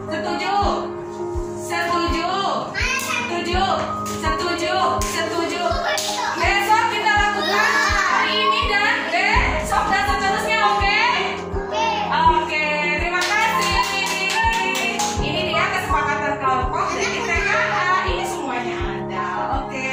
Setuju? Setuju? Setuju? Setuju? Setuju? Besok kita lakukan hari ini dan besok dan seterusnya, oke? Oke, terima kasih. Ini dia kesepakatan kelompok dari TKA. Ini semuanya ada, oke.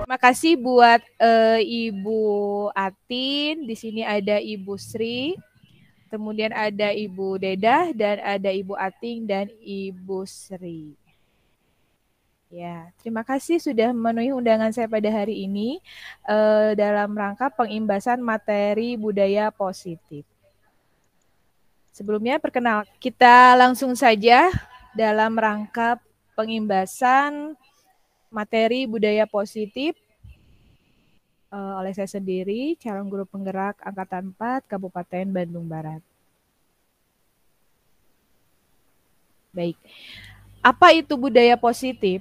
Terima kasih buat Ibu Atin. Di sini ada Ibu Sri, kemudian ada Ibu Dedah, dan ada Ibu Ating dan Ibu Sri. Ya, terima kasih sudah memenuhi undangan saya pada hari ini dalam rangka pengimbasan materi budaya positif. Sebelumnya perkenalkan, kita langsung saja dalam rangka pengimbasan materi budaya positif oleh saya sendiri, calon guru penggerak Angkatan 4 Kabupaten Bandung Barat. Baik, apa itu budaya positif?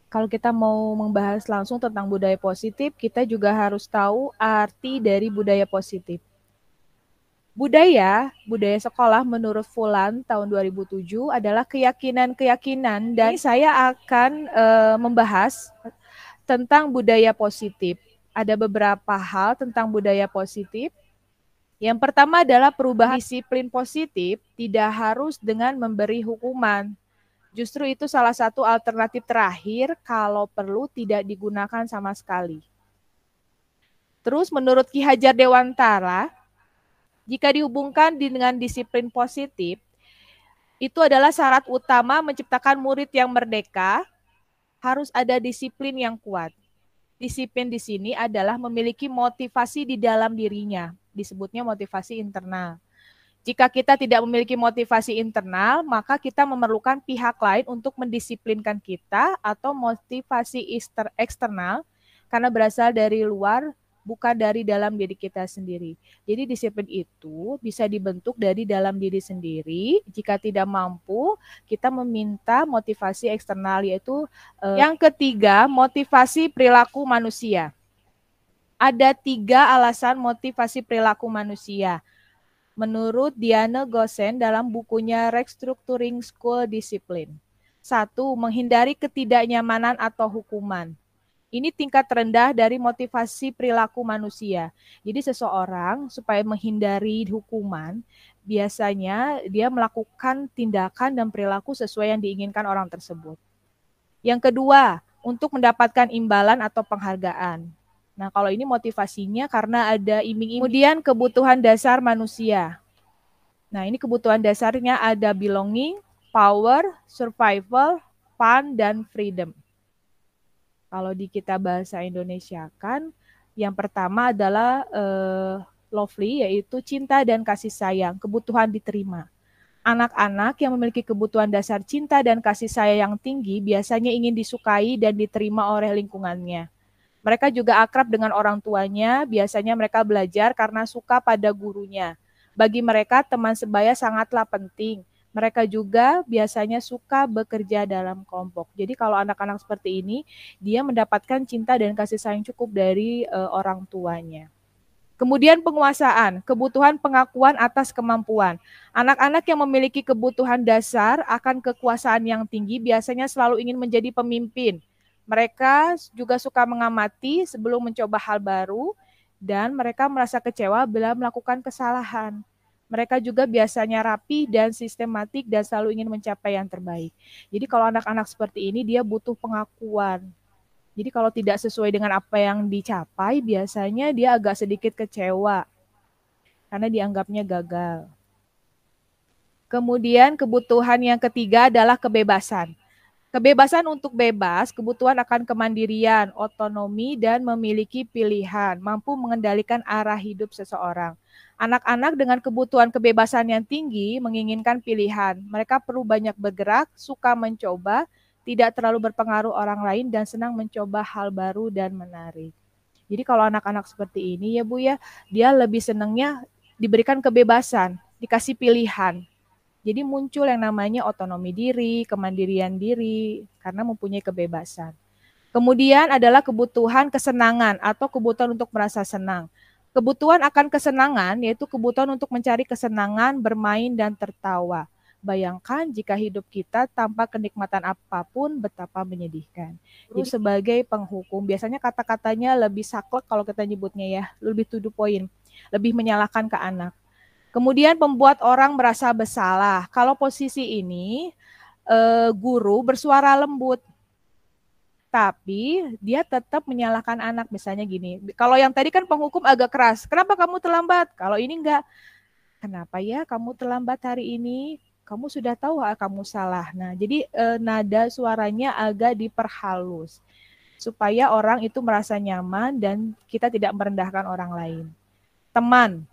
Kalau kita mau membahas langsung tentang budaya positif, kita juga harus tahu arti dari budaya positif. Budaya sekolah menurut Fulan tahun 2007 adalah keyakinan-keyakinan, dan saya akan membahas tentang budaya positif. Ada beberapa hal tentang budaya positif. Yang pertama adalah perubahan disiplin positif tidak harus dengan memberi hukuman. Justru itu salah satu alternatif terakhir kalau perlu tidak digunakan sama sekali. Terus menurut Ki Hajar Dewantara, jika dihubungkan dengan disiplin positif, itu adalah syarat utama menciptakan murid yang merdeka, harus ada disiplin yang kuat. Disiplin di sini adalah memiliki motivasi di dalam dirinya, disebutnya motivasi internal. Jika kita tidak memiliki motivasi internal, maka kita memerlukan pihak lain untuk mendisiplinkan kita, atau motivasi eksternal karena berasal dari luar, bukan dari dalam diri kita sendiri. Jadi disiplin itu bisa dibentuk dari dalam diri sendiri. Jika tidak mampu, kita meminta motivasi eksternal, yaitu yang ketiga, motivasi perilaku manusia. Ada 3 alasan motivasi perilaku manusia. Menurut Diane Gossen dalam bukunya Restructuring School Discipline. 1. Menghindari ketidaknyamanan atau hukuman. Ini tingkat rendah dari motivasi perilaku manusia. Jadi seseorang supaya menghindari hukuman, biasanya dia melakukan tindakan dan perilaku sesuai yang diinginkan orang tersebut. Yang kedua, untuk mendapatkan imbalan atau penghargaan. Nah, kalau ini motivasinya karena ada iming-iming. Kemudian kebutuhan dasar manusia. Nah, ini kebutuhan dasarnya ada belonging, power, survival, fun, dan freedom. Kalau di kita bahasa Indonesia kan, yang pertama adalah lovely, yaitu cinta dan kasih sayang, kebutuhan diterima. Anak-anak yang memiliki kebutuhan dasar cinta dan kasih sayang yang tinggi biasanya ingin disukai dan diterima oleh lingkungannya. Mereka juga akrab dengan orang tuanya, biasanya mereka belajar karena suka pada gurunya. Bagi mereka, teman sebaya sangatlah penting. Mereka juga biasanya suka bekerja dalam kelompok. Jadi kalau anak-anak seperti ini, dia mendapatkan cinta dan kasih sayang cukup dari orang tuanya. Kemudian penguasaan, kebutuhan pengakuan atas kemampuan. Anak-anak yang memiliki kebutuhan dasar akan kekuasaan yang tinggi biasanya selalu ingin menjadi pemimpin. Mereka juga suka mengamati sebelum mencoba hal baru, dan mereka merasa kecewa bila melakukan kesalahan. Mereka juga biasanya rapi dan sistematik dan selalu ingin mencapai yang terbaik. Jadi kalau anak-anak seperti ini, dia butuh pengakuan. Jadi kalau tidak sesuai dengan apa yang dicapai, biasanya dia agak sedikit kecewa karena dianggapnya gagal. Kemudian kebutuhan yang ketiga adalah kebebasan. Kebebasan untuk bebas, kebutuhan akan kemandirian, otonomi, dan memiliki pilihan, mampu mengendalikan arah hidup seseorang. Anak-anak dengan kebutuhan kebebasan yang tinggi menginginkan pilihan. Mereka perlu banyak bergerak, suka mencoba, tidak terlalu berpengaruh orang lain, dan senang mencoba hal baru dan menarik. Jadi kalau anak-anak seperti ini ya Bu ya, dia lebih senangnya diberikan kebebasan, dikasih pilihan. Jadi muncul yang namanya otonomi diri, kemandirian diri, karena mempunyai kebebasan. Kemudian adalah kebutuhan kesenangan atau kebutuhan untuk merasa senang. Kebutuhan akan kesenangan yaitu kebutuhan untuk mencari kesenangan, bermain, dan tertawa. Bayangkan jika hidup kita tanpa kenikmatan apapun betapa menyedihkan. Jadi sebagai penghukum, biasanya kata-katanya lebih saklek kalau kita nyebutnya ya, lebih to the point, lebih menyalahkan ke anak. Kemudian membuat orang merasa bersalah. Kalau posisi ini guru bersuara lembut, tapi dia tetap menyalahkan anak. Misalnya gini, kalau yang tadi kan penghukum agak keras. Kenapa kamu terlambat? Kalau ini enggak. Kenapa ya kamu terlambat hari ini? Kamu sudah tahu kamu salah. Nah, jadi nada suaranya agak diperhalus supaya orang itu merasa nyaman dan kita tidak merendahkan orang lain. Teman,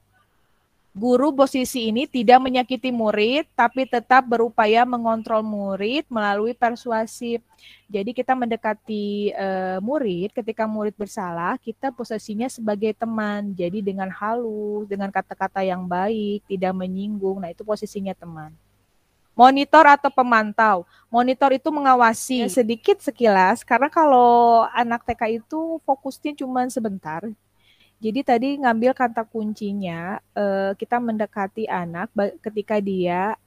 guru posisi ini tidak menyakiti murid, tapi tetap berupaya mengontrol murid melalui persuasif. Jadi kita mendekati murid, ketika murid bersalah, kita posisinya sebagai teman. Jadi dengan halus, dengan kata-kata yang baik, tidak menyinggung. Nah itu posisinya teman. Monitor atau pemantau. Monitor itu mengawasi sedikit sekilas, karena kalau anak TK itu fokusnya cuma sebentar. Jadi tadi ngambil kata kuncinya, kita mendekati anak ketika dia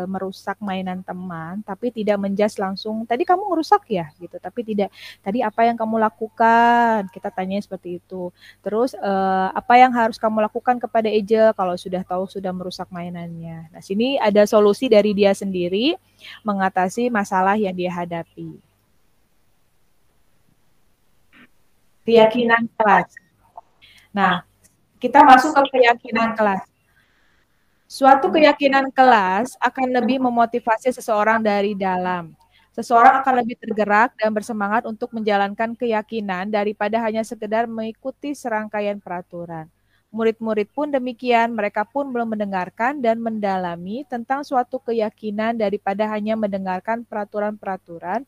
merusak mainan teman, tapi tidak menjudge langsung, tadi kamu merusak ya? Gitu. Tapi tidak, tadi apa yang kamu lakukan? Kita tanya seperti itu. Terus apa yang harus kamu lakukan kepada Eja kalau sudah tahu sudah merusak mainannya? Nah, sini ada solusi dari dia sendiri mengatasi masalah yang dia hadapi. Keyakinan kelas. Nah, kita masuk ke keyakinan kelas. Suatu keyakinan kelas akan lebih memotivasi seseorang dari dalam. Seseorang akan lebih tergerak dan bersemangat untuk menjalankan keyakinan daripada hanya sekedar mengikuti serangkaian peraturan. Murid-murid pun demikian, mereka pun belum mendengarkan dan mendalami tentang suatu keyakinan daripada hanya mendengarkan peraturan-peraturan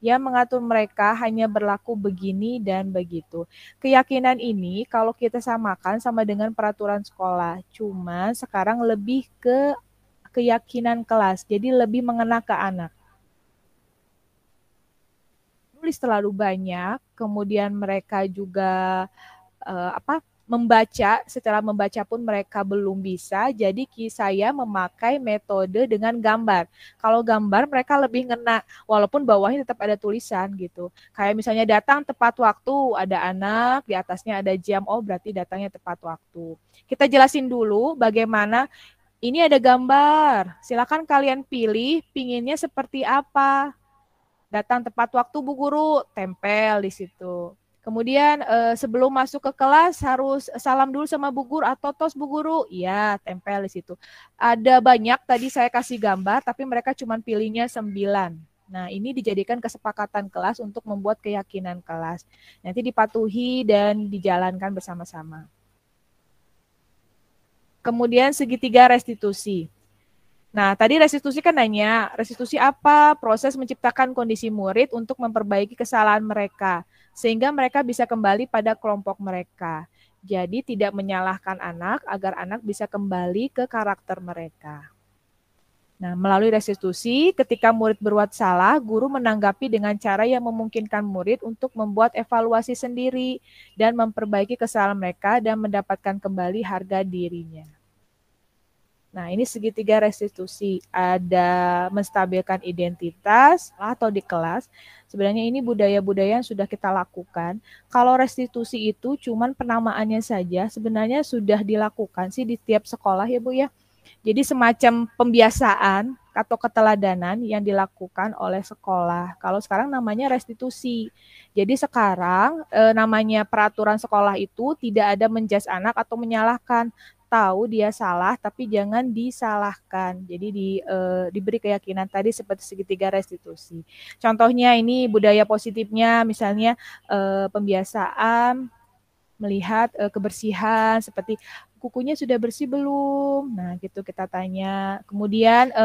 yang mengatur mereka hanya berlaku begini dan begitu. Keyakinan ini kalau kita samakan sama dengan peraturan sekolah, cuma sekarang lebih ke keyakinan kelas, jadi lebih mengena ke anak. Nulis terlalu banyak, kemudian mereka juga membaca, secara membaca pun mereka belum bisa, jadi saya memakai metode dengan gambar. Kalau gambar mereka lebih ngena, walaupun bawahnya tetap ada tulisan gitu. Kayak misalnya datang tepat waktu, ada anak, di atasnya ada jam, oh berarti datangnya tepat waktu. Kita jelasin dulu bagaimana, ini ada gambar, silakan kalian pilih, pinginnya seperti apa. Datang tepat waktu Bu Guru, tempel di situ. Kemudian sebelum masuk ke kelas harus salam dulu sama Bu Guru atau tos Bu Guru. Iya, tempel di situ. Ada banyak tadi saya kasih gambar, tapi mereka cuma pilihnya 9. Nah, ini dijadikan kesepakatan kelas untuk membuat keyakinan kelas. Nanti dipatuhi dan dijalankan bersama-sama. Kemudian segitiga restitusi. Nah, tadi restitusi kan nanya, restitusi apa? Proses menciptakan kondisi murid untuk memperbaiki kesalahan mereka, sehingga mereka bisa kembali pada kelompok mereka. Jadi tidak menyalahkan anak agar anak bisa kembali ke karakter mereka. Nah, melalui restitusi, ketika murid berbuat salah, guru menanggapi dengan cara yang memungkinkan murid untuk membuat evaluasi sendiri dan memperbaiki kesalahan mereka dan mendapatkan kembali harga dirinya. Nah, ini segitiga restitusi. Ada menstabilkan identitas atau di kelas. Sebenarnya ini budaya-budaya yang sudah kita lakukan. Kalau restitusi itu cuman penamaannya saja, sebenarnya sudah dilakukan sih di tiap sekolah ya Bu ya. Jadi semacam pembiasaan atau keteladanan yang dilakukan oleh sekolah. Kalau sekarang namanya restitusi. Jadi sekarang namanya peraturan sekolah itu tidak ada menjudge anak atau menyalahkan, tahu dia salah, tapi jangan disalahkan. Jadi diberi keyakinan tadi seperti segitiga restitusi. Contohnya ini budaya positifnya, misalnya pembiasaan melihat kebersihan seperti kukunya sudah bersih belum? Nah, gitu kita tanya. Kemudian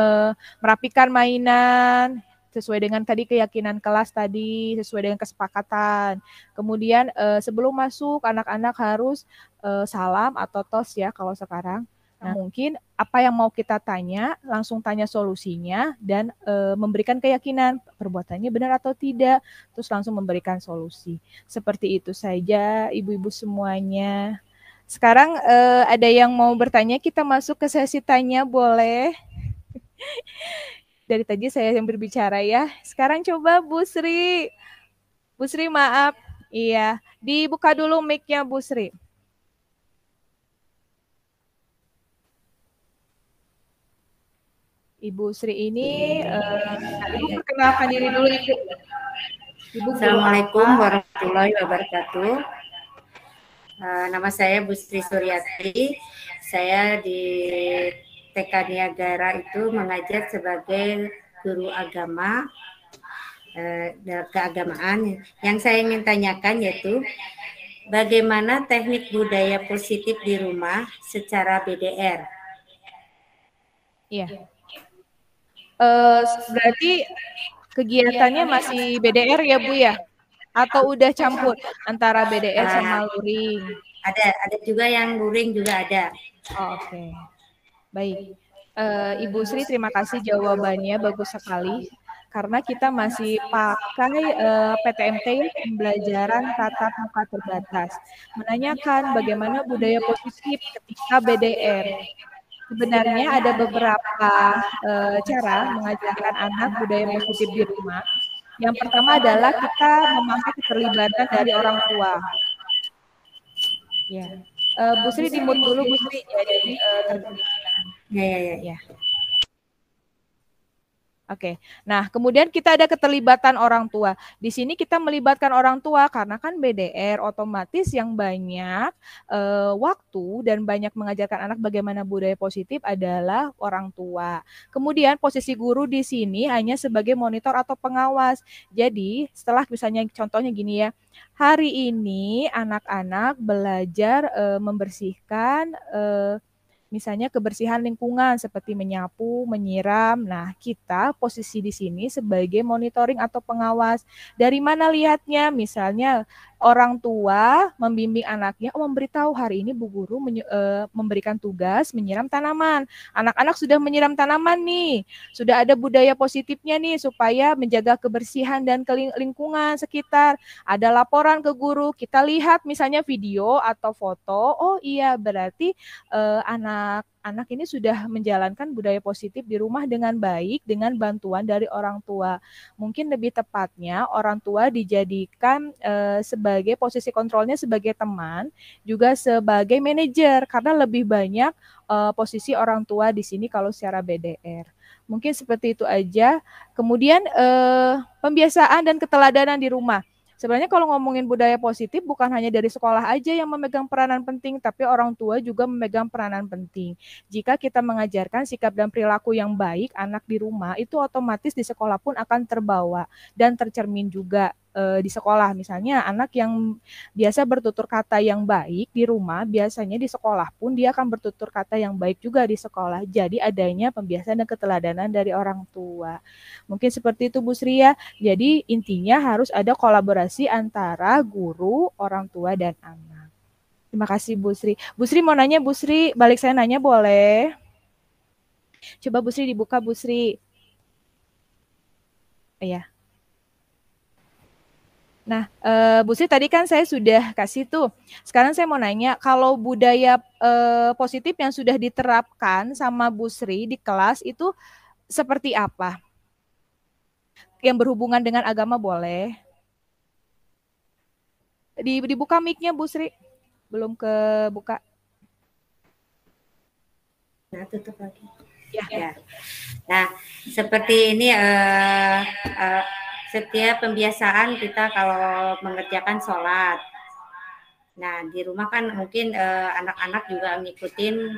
merapikan mainan sesuai dengan tadi keyakinan kelas tadi, sesuai dengan kesepakatan. Kemudian sebelum masuk anak-anak harus salam atau tos ya kalau sekarang. Nah, mungkin apa yang mau kita tanya, langsung tanya solusinya dan memberikan keyakinan perbuatannya benar atau tidak, terus langsung memberikan solusi. Seperti itu saja ibu-ibu semuanya. Sekarang ada yang mau bertanya, kita masuk ke sesi tanya boleh? Dari tadi saya yang berbicara ya. Sekarang coba Bu Sri. Bu Sri maaf. Iya, dibuka dulu mic-nya Bu Sri. Ibu Sri ini, Ibu perkenalkan diri dulu Ibu. Assalamualaikum warahmatullahi wabarakatuh. Nama saya Bu Sri Suryati. Saya di TK Niagara itu mengajar sebagai guru agama keagamaan. Yang saya ingin tanyakan yaitu bagaimana teknik budaya positif di rumah secara BDR? Iya. Berarti kegiatannya masih BDR ya Bu ya? Atau udah campur antara BDR sama luring? Ada juga yang luring juga ada. Oh, oke. Baik. Ibu Sri terima kasih jawabannya bagus sekali. Karena kita masih pakai PTMT pembelajaran tatap muka terbatas. Menanyakan bagaimana budaya positif ketika BDR. Sebenarnya ada beberapa cara mengajarkan anak budaya positif di rumah. Yang pertama adalah kita memakai keterlibatan dari orang tua. Ya, Bu Sri di mute dulu Bu Sri. Jadi ya. Oke. Nah, kemudian kita ada keterlibatan orang tua. Di sini kita melibatkan orang tua karena kan BDR otomatis yang banyak waktu dan banyak mengajarkan anak bagaimana budaya positif adalah orang tua. Kemudian posisi guru di sini hanya sebagai monitor atau pengawas. Jadi, setelah misalnya contohnya gini ya. Hari ini anak-anak belajar membersihkan misalnya kebersihan lingkungan seperti menyapu, menyiram. Nah, kita posisi di sini sebagai monitoring atau pengawas. Dari mana lihatnya? Misalnya orang tua membimbing anaknya, memberitahu hari ini Bu Guru memberikan tugas menyiram tanaman. Anak-anak sudah menyiram tanaman nih. Sudah ada budaya positifnya nih supaya menjaga kebersihan dan lingkungan sekitar. Ada laporan ke guru, kita lihat misalnya video atau foto. Oh iya, berarti anak ini sudah menjalankan budaya positif di rumah dengan baik dengan bantuan dari orang tua. Mungkin lebih tepatnya orang tua dijadikan sebagai posisi kontrolnya sebagai teman, juga sebagai manajer karena lebih banyak posisi orang tua di sini kalau secara BDR. Mungkin seperti itu aja. Kemudian pembiasaan dan keteladanan di rumah. Sebenarnya kalau ngomongin budaya positif bukan hanya dari sekolah aja yang memegang peranan penting, tapi orang tua juga memegang peranan penting. Jika kita mengajarkan sikap dan perilaku yang baik anak di rumah, itu otomatis di sekolah pun akan terbawa dan tercermin juga di sekolah. Misalnya anak yang biasa bertutur kata yang baik di rumah, biasanya di sekolah pun dia akan bertutur kata yang baik juga di sekolah. Jadi adanya pembiasaan dan keteladanan dari orang tua. Mungkin seperti itu Bu Sri ya. Jadi intinya harus ada kolaborasi antara guru, orang tua, dan anak. Terima kasih Bu Sri. Bu Sri mau nanya Bu Sri, balik saya nanya boleh? Coba Bu Sri dibuka Bu Sri. Iya. Nah, Bu Sri tadi kan saya sudah kasih tuh. Sekarang saya mau nanya, kalau budaya positif yang sudah diterapkan sama Bu Sri di kelas itu seperti apa? Yang berhubungan dengan agama boleh. Dibuka mic-nya Bu Sri. Belum kebuka. Nah, tutup lagi. Ya. Nah, seperti ini setiap pembiasaan kita kalau mengerjakan sholat. Nah, di rumah kan mungkin anak-anak juga ngikutin.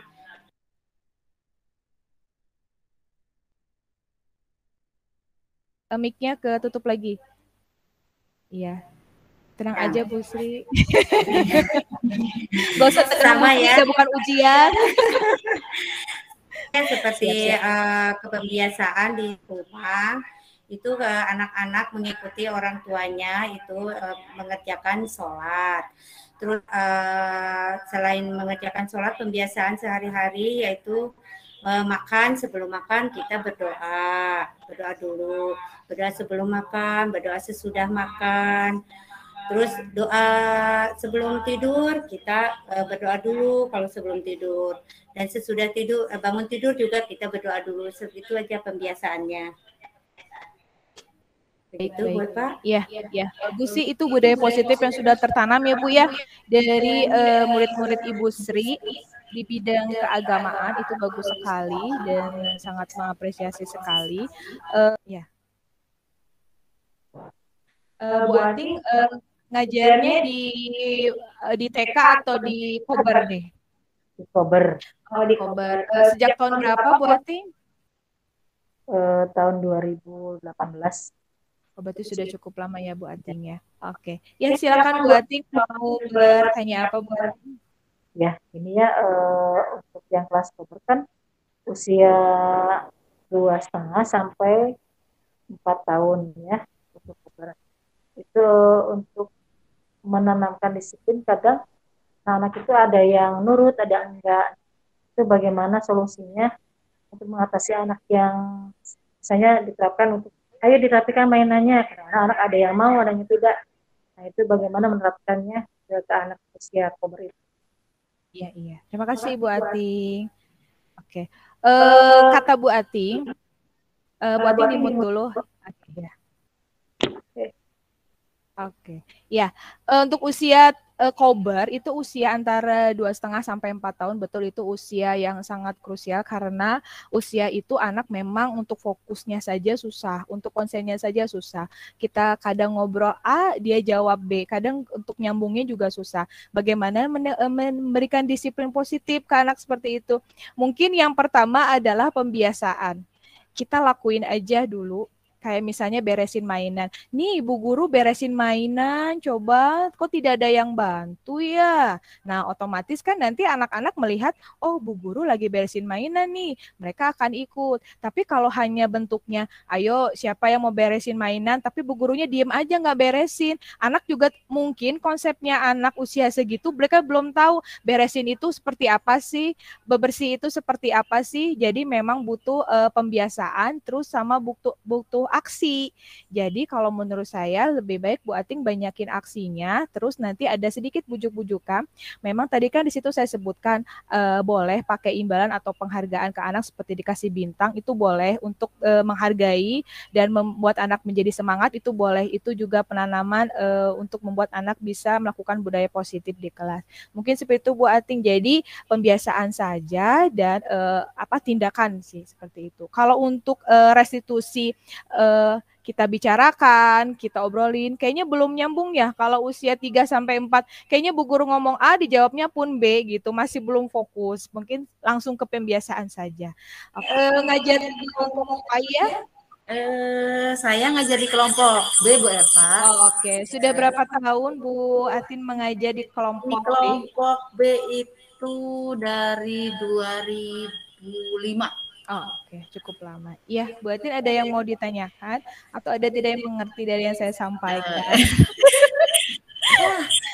Mic-nya ketutup lagi. Iya. Tenang Nah. aja Bu Sri. Gak usah tegang Bu Sama Sri, ya. saya bukan ujian. Seperti Siap. kebiasaan di rumah itu anak-anak mengikuti orang tuanya itu mengerjakan sholat. Terus selain mengerjakan sholat, pembiasaan sehari-hari yaitu makan, sebelum makan kita berdoa dulu, berdoa sebelum makan, berdoa sesudah makan. Terus doa sebelum tidur kita berdoa dulu kalau sebelum tidur, dan sesudah tidur bangun tidur juga kita berdoa dulu. Segitu aja pembiasaannya. Begitu Bu Eva? Iya, ya. Bagus sih, itu budaya positif yang sudah tertanam ya Bu ya dari murid-murid Ibu Sri di bidang keagamaan, itu bagus sekali dan sangat mengapresiasi sekali. Ya. Bu Ating ngajarnya di TK atau di Kober nih? Di Kober. Oh, di Kober. Sejak tahun berapa Bu Ating? Tahun 2018. Oh, berarti sudah cukup lama ya Bu Ating ya. Oke. Ya silakan Bu Ating, mau bertanya apa Bu Ating? Ya, ini ya untuk yang kelas Kober kan usia 2,5 sampai 4 tahun ya untuk Kober. Itu untuk menanamkan disiplin, kadang anak itu ada yang nurut, ada yang enggak. Itu bagaimana solusinya untuk mengatasi anak yang misalnya diterapkan untuk ayo diterapkan mainannya, karena anak ada yang mau, ada yang tidak. Nah, itu bagaimana menerapkannya ke anak usia Kober itu. Iya. Terima kasih Bu Ating. Oke. Kata Bu Ating, Bu Ating di-mute dulu. Oke. Ya, untuk usia Kober itu usia antara 2,5 sampai 4 tahun, betul itu usia yang sangat krusial karena usia itu anak memang untuk fokusnya saja susah, untuk konsennya saja susah. Kita kadang ngobrol A, dia jawab B, kadang untuk nyambungnya juga susah. Bagaimana memberikan disiplin positif ke anak seperti itu? Mungkin yang pertama adalah pembiasaan. Kita lakuin aja dulu. Kayak misalnya beresin mainan. Nih ibu guru beresin mainan, coba kok tidak ada yang bantu ya. Nah otomatis kan nanti anak-anak melihat, oh bu guru lagi beresin mainan nih, mereka akan ikut. Tapi kalau hanya bentuknya, ayo siapa yang mau beresin mainan, tapi bu gurunya diem aja nggak beresin. Anak juga mungkin konsepnya anak usia segitu, mereka belum tahu beresin itu seperti apa sih, bebersih itu seperti apa sih. Jadi memang butuh pembiasaan, terus sama butuh aksi. Jadi kalau menurut saya lebih baik Bu Ating banyakin aksinya, terus nanti ada sedikit bujuk-bujukan. Memang tadi kan di situ saya sebutkan boleh pakai imbalan atau penghargaan ke anak seperti dikasih bintang, itu boleh untuk menghargai dan membuat anak menjadi semangat, itu boleh. Itu juga penanaman untuk membuat anak bisa melakukan budaya positif di kelas. Mungkin seperti itu Bu Ating. Jadi pembiasaan saja dan tindakan sih seperti itu. Kalau untuk restitusi kita bicarakan, kita obrolin, kayaknya belum nyambung ya. Kalau usia 3 sampai 4, kayaknya Bu Guru ngomong A, dijawabnya pun B gitu, masih belum fokus. Mungkin langsung ke pembiasaan saja. Ngajar di kelompok apa ya? Saya ngajar di kelompok B, Bu Eva. Oh, oke. Sudah berapa tahun Bu Atin mengajar di kelompok B? Di kelompok B itu dari 2005. Oh, oke, cukup lama. Iya, Bu Atin ada yang mau ditanyakan atau ada tidak yang mengerti dari yang saya sampaikan?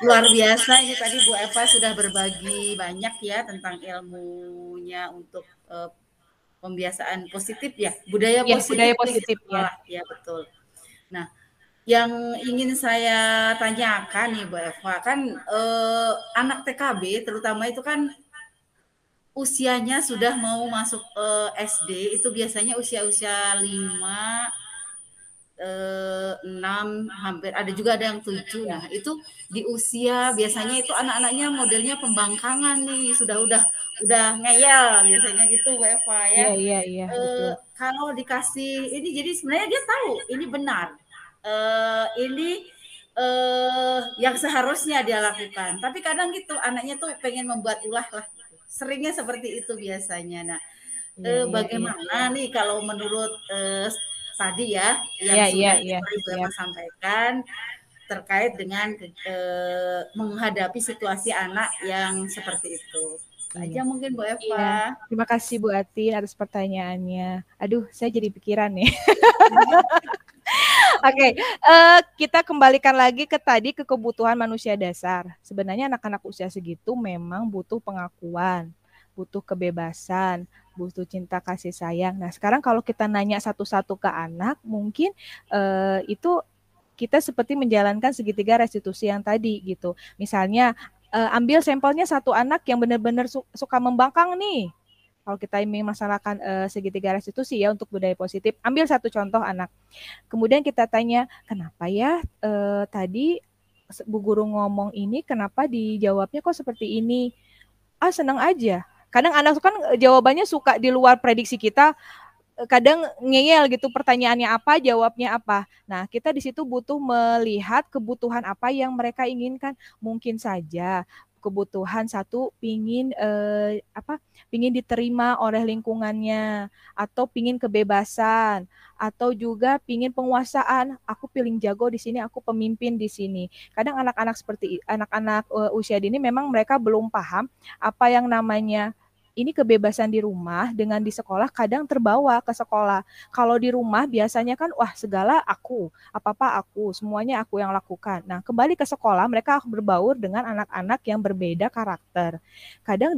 Luar biasa ini tadi Bu Eva sudah berbagi banyak ya tentang ilmunya untuk pembiasaan positif ya, budaya positif ya. Ya betul. Nah, yang ingin saya tanyakan nih Bu Eva, kan anak TKB terutama itu kan usianya sudah mau masuk SD, itu biasanya usia-usia 5, 6, hampir ada juga ada yang 7. Nah, itu di usia biasanya itu anak-anaknya modelnya pembangkangan nih, udah ngeyel biasanya gitu Bu Eva ya. Iya, betul. Kalau dikasih ini, jadi sebenarnya dia tahu ini benar. Ini yang seharusnya dia lakukan. Tapi kadang gitu anaknya tuh pengen membuat ulah lah. Seringnya seperti itu biasanya. Nah, bagaimana nih kalau menurut tadi ya yang sudah Ibu Eva sampaikan terkait dengan menghadapi situasi anak yang seperti itu. Aja mungkin Bu Eva. Iya. Terima kasih Bu Atin atas pertanyaannya. Aduh, saya jadi pikiran nih. Oke, kita kembalikan lagi ke tadi ke kebutuhan manusia dasar. Sebenarnya anak-anak usia segitu memang butuh pengakuan, butuh kebebasan, butuh cinta kasih sayang. Nah, sekarang kalau kita nanya satu-satu ke anak, mungkin itu kita seperti menjalankan segitiga restitusi yang tadi gitu. Misalnya ambil sampelnya satu anak yang benar-benar suka membangkang nih. Kalau kita ingin masalahkan segitiga restitusi ya untuk budaya positif, ambil satu contoh anak. Kemudian kita tanya, kenapa ya tadi Bu Guru ngomong ini, kenapa dijawabnya kok seperti ini? Ah, senang aja. Kadang anak kan jawabannya suka di luar prediksi kita, kadang ngeyel gitu, pertanyaannya apa, jawabnya apa. Nah, kita di situ butuh melihat kebutuhan apa yang mereka inginkan. Mungkin saja kebutuhan satu pingin pingin diterima oleh lingkungannya, atau pingin kebebasan, atau juga pingin penguasaan. Aku paling jago di sini, aku pemimpin di sini. Kadang anak-anak seperti anak-anak usia dini memang mereka belum paham apa yang namanya ini kebebasan di rumah dengan di sekolah kadang terbawa ke sekolah. Kalau di rumah biasanya kan wah segala aku, apa-apa aku, semuanya aku yang lakukan. Nah, kembali ke sekolah mereka berbaur dengan anak-anak yang berbeda karakter. Kadang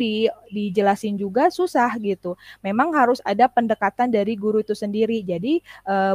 dijelasin juga susah gitu. Memang harus ada pendekatan dari guru itu sendiri. Jadi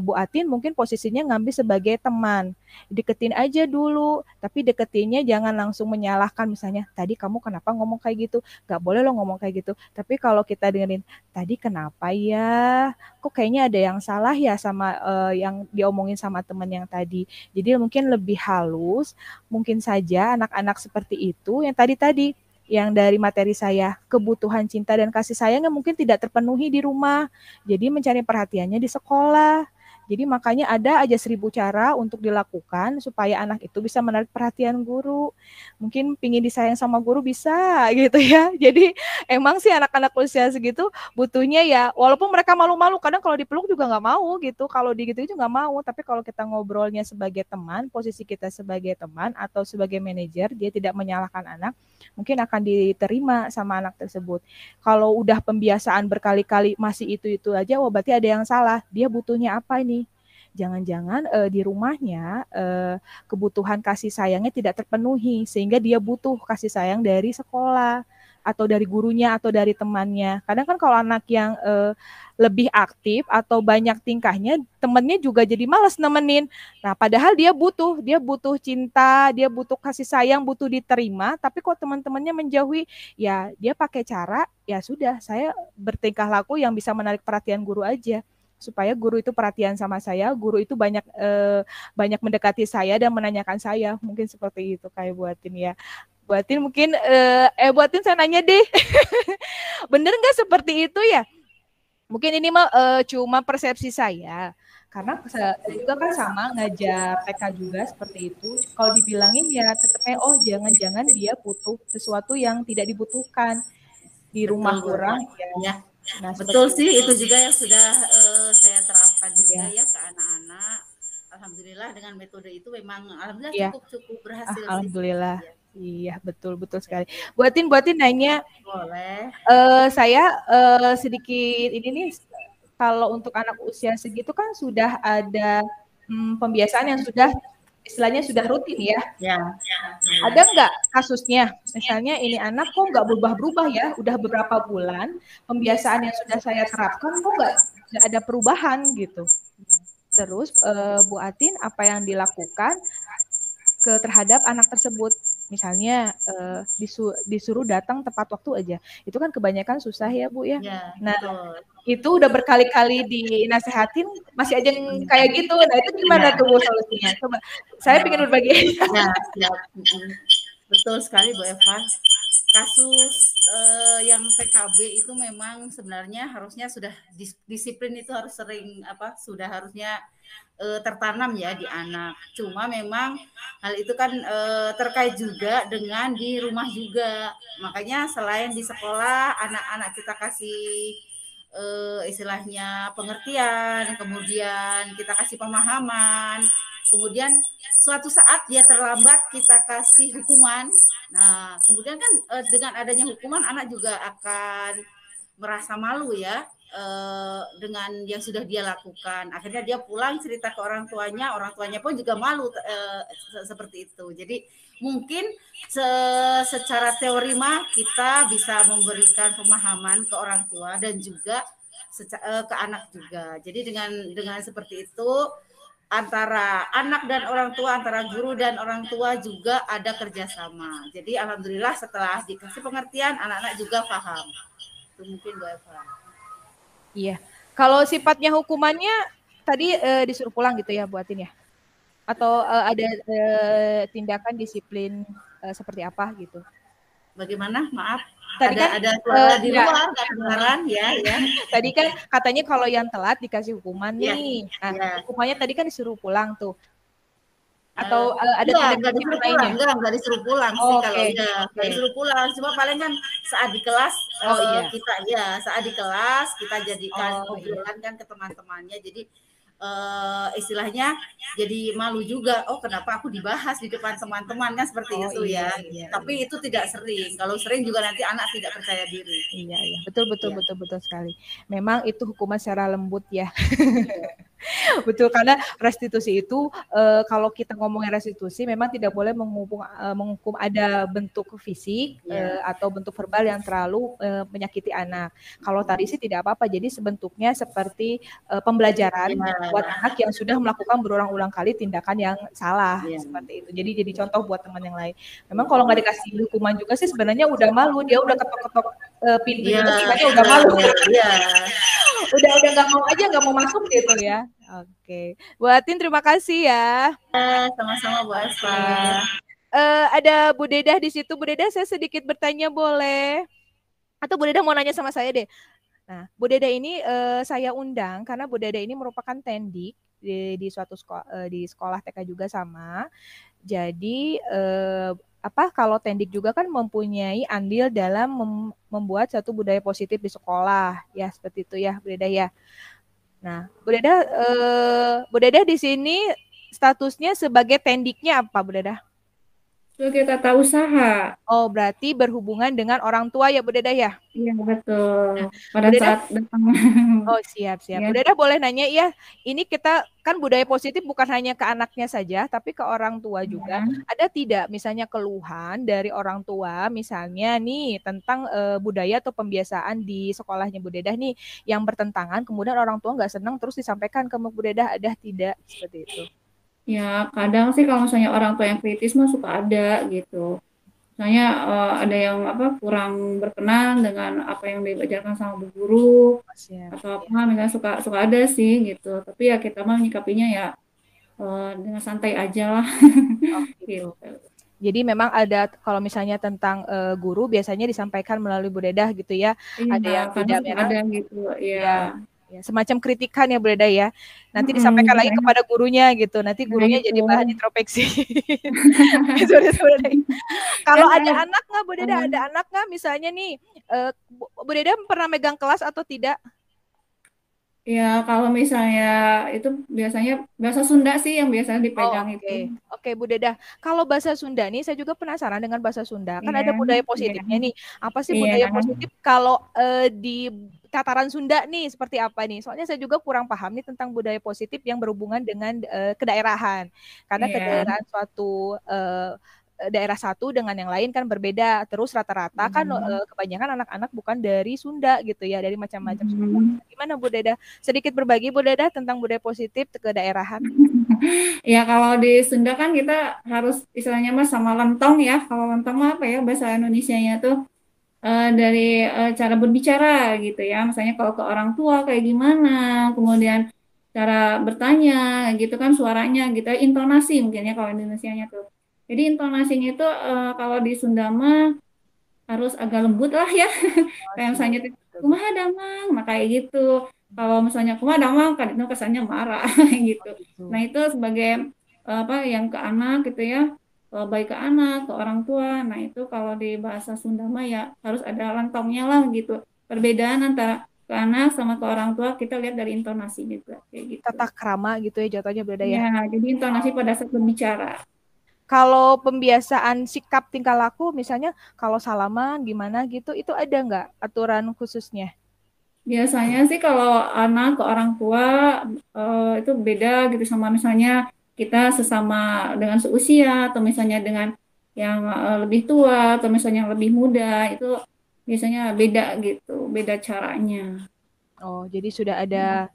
Bu Atin mungkin posisinya ngambil sebagai teman. Deketin aja dulu, tapi deketinnya jangan langsung menyalahkan, misalnya tadi kamu kenapa ngomong kayak gitu, gak boleh lo ngomong kayak gitu. Tapi kalau kita dengerin, tadi kenapa ya, kok kayaknya ada yang salah ya sama yang diomongin sama teman yang tadi. Jadi mungkin lebih halus, mungkin saja anak-anak seperti itu yang tadi yang dari materi saya, kebutuhan cinta dan kasih sayangnya mungkin tidak terpenuhi di rumah, jadi mencari perhatiannya di sekolah. Jadi makanya ada aja 1000 cara untuk dilakukan supaya anak itu bisa menarik perhatian guru. Mungkin pingin disayang sama guru bisa gitu ya. Jadi emang sih anak-anak usia segitu butuhnya ya, walaupun mereka malu-malu, kadang kalau dipeluk juga nggak mau gitu. Kalau digituin juga nggak mau. Tapi kalau kita ngobrolnya sebagai teman, posisi kita sebagai teman atau sebagai manajer, dia tidak menyalahkan anak, mungkin akan diterima sama anak tersebut. Kalau udah pembiasaan berkali-kali masih itu aja, wah berarti ada yang salah. Dia butuhnya apa ini? Jangan-jangan di rumahnya kebutuhan kasih sayangnya tidak terpenuhi sehingga dia butuh kasih sayang dari sekolah atau dari gurunya atau dari temannya. Kadang kan kalau anak yang lebih aktif atau banyak tingkahnya, temannya juga jadi malas nemenin. Nah, padahal dia butuh cinta, dia butuh kasih sayang, butuh diterima, tapi kok teman-temannya menjauhi, ya dia pakai cara, ya sudah, saya bertingkah laku yang bisa menarik perhatian guru aja. Supaya guru itu perhatian sama saya, guru itu banyak mendekati saya dan menanyakan saya, mungkin seperti itu kayak buatin ya. Buatin mungkin buatin saya nanya deh, bener nggak seperti itu ya? Mungkin ini mah cuma persepsi saya, karena saya juga kan sama ngajar TK juga seperti itu. Kalau dibilangin ya tetapnya oh jangan-jangan dia butuh sesuatu yang tidak dibutuhkan di rumah kurang ya. Nah, betul sih itu juga yang sudah saya terapkan juga ya ke anak-anak. Alhamdulillah dengan metode itu memang alhamdulillah cukup berhasil. Alhamdulillah. Sih. Iya, betul sekali. Buatin nanya. Boleh. Saya sedikit ini nih, kalau untuk anak usia segitu kan sudah ada pembiasaan yang sudah istilahnya sudah rutin ya. Ada nggak kasusnya, misalnya ini anak kok nggak berubah-berubah ya, udah beberapa bulan pembiasaan yang sudah saya terapkan kok nggak ada perubahan gitu. Terus Bu Atin apa yang dilakukan terhadap anak tersebut? Misalnya disuruh datang tepat waktu aja, itu kan kebanyakan susah ya Bu ya. Nah itu udah berkali-kali dinasehatin masih aja kayak gitu. Nah itu gimana tuh Bu solusinya? Coba saya pengen berbagi. Betul sekali Bu Eva. kasus yang PKB itu memang sebenarnya harusnya sudah disiplin itu harus sering sudah harusnya tertanam ya di anak. Cuma memang hal itu kan terkait juga dengan di rumah juga. Makanya selain di sekolah anak-anak kita kasih istilahnya pengertian, kemudian kita kasih pemahaman, kemudian suatu saat dia terlambat kita kasih hukuman. Nah, kemudian kan dengan adanya hukuman anak juga akan merasa malu ya dengan yang sudah dia lakukan. Akhirnya dia pulang cerita ke orang tuanya pun juga malu seperti itu. Jadi mungkin secara teori mah kita bisa memberikan pemahaman ke orang tua dan juga ke anak juga. Jadi dengan seperti itu antara anak dan orang tua, antara guru dan orang tua juga ada kerjasama. Jadi alhamdulillah setelah dikasih pengertian anak-anak juga paham. Itu mungkin Bu Eva. Iya. Kalau sifatnya hukumannya tadi disuruh pulang gitu ya buatin ya? Atau ada tindakan disiplin seperti apa gitu? Bagaimana? Maaf. Tadi ada suara di luar nggak kedengaran ya. Tadi kan katanya kalau yang telat dikasih hukuman nih. Nah, hukumannya tadi kan disuruh pulang tuh. Atau ada tindakan lainnya? Enggak disuruh pulang sih kalau enggak disuruh pulang. Cuma paling kan saat di kelas saat di kelas kita jadikan obrolan kan ke teman-temannya. Jadi istilahnya jadi malu juga. Oh, kenapa aku dibahas di depan teman-teman kan seperti itu ya. Tapi itu tidak sering. Kalau sering juga nanti anak tidak percaya diri. Iya. Betul sekali. Memang itu hukuman secara lembut ya. Betul, karena restitusi itu kalau kita ngomongin restitusi memang tidak boleh menghukum ada bentuk fisik atau bentuk verbal yang terlalu menyakiti anak. Kalau tadi sih tidak apa-apa, jadi sebentuknya seperti pembelajaran buat anak yang sudah melakukan berulang-ulang kali tindakan yang salah seperti itu. Jadi contoh buat teman yang lain. Memang kalau nggak dikasih hukuman juga sih sebenarnya udah malu, dia udah ketok-ketok pintu itu sebenarnya udah malu. Udah nggak mau masuk gitu ya. Oke, Bu Atin terima kasih ya. Sama-sama Bu Eva. Ada Bu Dedah di situ. Bu Dedah, saya sedikit bertanya boleh? Atau Bu Dedah mau nanya sama saya deh. Nah, Bu Dedah ini saya undang karena Bu Dedah ini merupakan tendik di suatu sekolah, di sekolah TK juga sama. Jadi kalau tendik juga kan mempunyai andil dalam membuat satu budaya positif di sekolah, ya seperti itu ya, Bu Dedah ya. Nah, Bu Dedah di sini statusnya sebagai tendiknya apa, Bu Dedah? Sebagai tata usaha. Oh, berarti berhubungan dengan orang tua ya, Bu Dedah ya? Iya, betul. Nah, pada saat datang. Oh, siap. Bu Dedah boleh nanya ya, ini kita kan budaya positif bukan hanya ke anaknya saja, tapi ke orang tua juga. Ada tidak misalnya keluhan dari orang tua, misalnya nih tentang budaya atau pembiasaan di sekolahnya Bu Dedah nih, yang bertentangan, kemudian orang tua nggak senang, terus disampaikan ke Bu Dedah, ada tidak seperti itu? Ya, kadang sih kalau misalnya orang tua yang kritis mah suka ada gitu. Misalnya ada yang kurang berkenan dengan apa yang diajarkan sama bu guru atau apa, misalnya suka ada sih gitu. Tapi ya kita mah menyikapinya ya dengan santai aja lah. Gitu. Jadi memang ada kalau misalnya tentang guru biasanya disampaikan melalui Bu Dedah gitu ya. Iya, ada yang tidak ada gitu, ya. Ya, semacam kritikan ya Bu Dedah ya. Nanti disampaikan lagi kepada gurunya gitu. Nanti gurunya jadi bahan introspeksi. Kalau ada anak nggak Bu Dedah? Ada anak nggak misalnya nih Bu Dedah pernah megang kelas atau tidak? Ya, kalau misalnya itu biasanya bahasa Sunda sih yang biasanya dipegang itu. Oke, Bu Dedah. Kalau bahasa Sunda nih, saya juga penasaran dengan bahasa Sunda. Kan ada budaya positifnya nih. Apa sih budaya positif kalau di tataran Sunda nih seperti apa nih? Soalnya saya juga kurang paham nih tentang budaya positif yang berhubungan dengan kedaerahan. Karena kedaerahan suatu daerah satu dengan yang lain kan berbeda. Terus rata-rata kan kebanyakan anak-anak bukan dari Sunda gitu ya, dari macam-macam suku. Gimana Bu Dedah? Sedikit berbagi Bu Dedah tentang budaya positif kedaerahan. Ya kalau di Sunda kan kita harus istilahnya mas sama lentong ya. Kalau lentong apa ya bahasa Indonesianya tuh dari cara berbicara gitu ya. Misalnya kalau ke orang tua kayak gimana, kemudian cara bertanya gitu kan suaranya gitu, intonasi mungkin ya kalau Indonesianya tuh. Jadi intonasinya itu kalau di Sunda mah harus agak lembut lah ya. Kayak misalnya kumaha damang, nah kayak gitu. Kalau misalnya kumaha damang kan itu kesannya marah gitu. Nah itu sebagai apa yang ke anak gitu ya, baik ke anak, ke orang tua. Nah itu kalau di bahasa Sunda mah ya harus ada lantongnya lah gitu. Perbedaan antara ke anak sama ke orang tua kita lihat dari intonasi juga kayak gitu. Tata krama gitu ya jatuhnya beda ya. Ya, jadi intonasi pada saat berbicara. Kalau pembiasaan sikap tingkah laku, misalnya kalau salaman gimana gitu, itu ada nggak aturan khususnya? Biasanya sih kalau anak ke orang tua itu beda gitu sama misalnya kita sesama dengan seusia atau misalnya dengan yang lebih tua atau misalnya yang lebih muda itu biasanya beda gitu, beda caranya. Oh, jadi sudah ada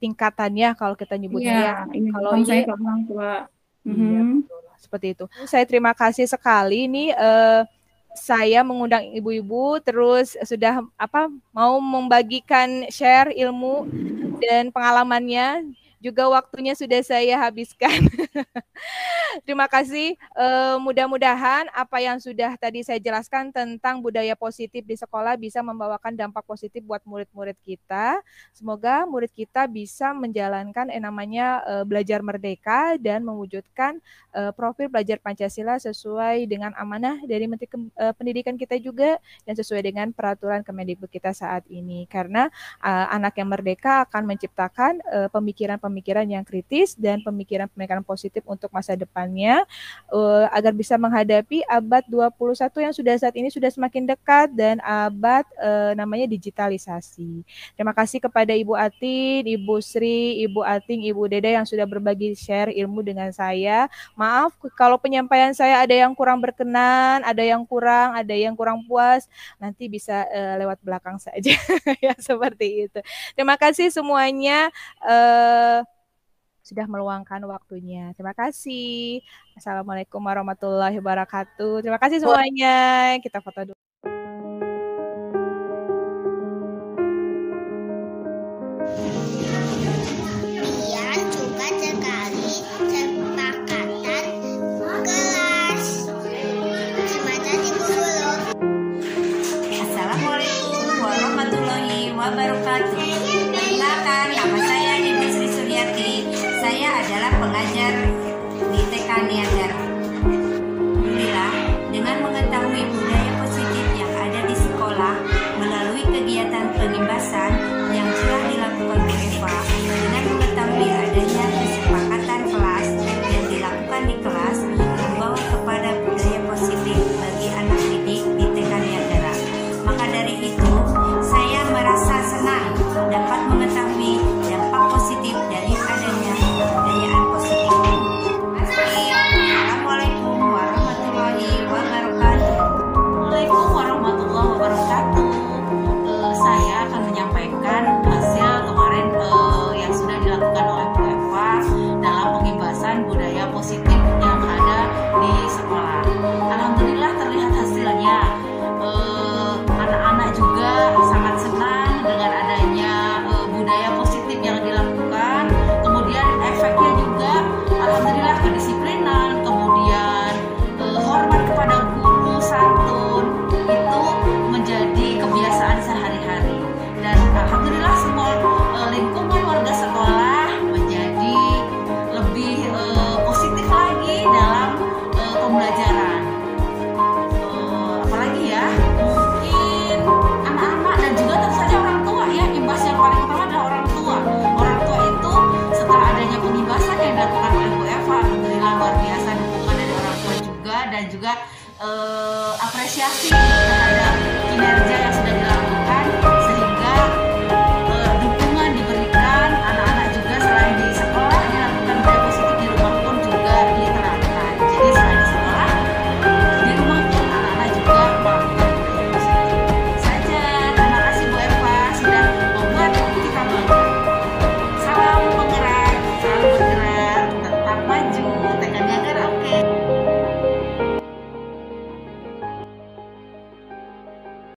tingkatannya kalau kita nyebutnya ya. Kalau misalnya ke orang tua. Iya, betul. Seperti itu. Saya terima kasih sekali nih saya mengundang ibu-ibu terus sudah mau membagikan share ilmu dan pengalamannya, juga waktunya sudah saya habiskan. Terima kasih. Mudah-mudahan apa yang sudah tadi saya jelaskan tentang budaya positif di sekolah bisa membawakan dampak positif buat murid-murid kita. Semoga murid kita bisa menjalankan namanya belajar merdeka dan mewujudkan profil belajar Pancasila sesuai dengan amanah dari Menteri Pendidikan kita juga dan sesuai dengan peraturan Kemendikbud kita saat ini. Karena anak yang merdeka akan menciptakan pemikiran-pemikiran yang kritis dan pemikiran-pemikiran positif untuk masa depannya agar bisa menghadapi abad 21 yang saat ini sudah semakin dekat dan abad namanya digitalisasi. Terima kasih kepada Ibu Atin, Ibu Sri, Ibu Ating, Ibu Deda yang sudah berbagi share ilmu dengan saya. Maaf kalau penyampaian saya ada yang kurang berkenan, ada yang kurang puas, nanti bisa lewat belakang saja ya seperti itu. Terima kasih semuanya sudah meluangkan waktunya. Terima kasih. Assalamualaikum warahmatullahi wabarakatuh. Terima kasih semuanya. Kita foto dulu. Assalamualaikum warahmatullahi wabarakatuh. Perkenalkan, nama saya Ibu Sri Suryati. Saya adalah pengajar di TK Niagara. Alhamdulillah, dengan mengetahui budaya positif yang ada di sekolah melalui kegiatan pengimbasan yang telah dilakukan Bu Eva, dengan mengetahui adanya kesepakatan kelas yang dilakukan di kelas membawa kepada budaya positif bagi anak didik di TK Niagara. Maka dari itu, saya merasa senang dapat mengetahui dampak positif dari adanya kebudayaan positif. Assalamualaikum warahmatullahi wabarakatuh. Assalamualaikum warahmatullahi wabarakatuh. Saya akan menyampaikan hasil kemarin yang sudah dilakukan oleh Bu Eva dalam pengimbasan budaya positif yang ada di sekolah. Alhamdulillah terlihat hasilnya. Anak-anak juga sangat senang dengan adanya budaya positif yang dilakukan. Kemudian efeknya juga alhamdulillah kedisiplinan, kemudian hormat kepada guru, santun itu menjadi kebiasaan sehari-hari. Dan alhamdulillah semua lingkungan warga sekolah menjadi lebih positif lagi dalam pembelajaran. Apalagi ya, mungkin anak-anak dan juga tentu saja orang tua ya, imbas yang paling utama adalah orang tua. Orang tua itu setelah adanya pengimbasan yang dilakukan oleh Bu Eva, alhamdulillah luar biasa dukungan dari orang tua juga dan juga apresiasi terhadap kinerja yang sudah dilakukan sehingga dukungan diberikan anak-anak juga selain di sekolah dilakukan budaya positif di rumah pun juga diterapkan. Jadi selain di sekolah, di rumah pun anak-anak juga melakukan budaya positif. Saja, terima kasih Bu Eva sudah membuat kita bangga. Salam penggerak, salam bergerak, tetap maju, TK Niagara.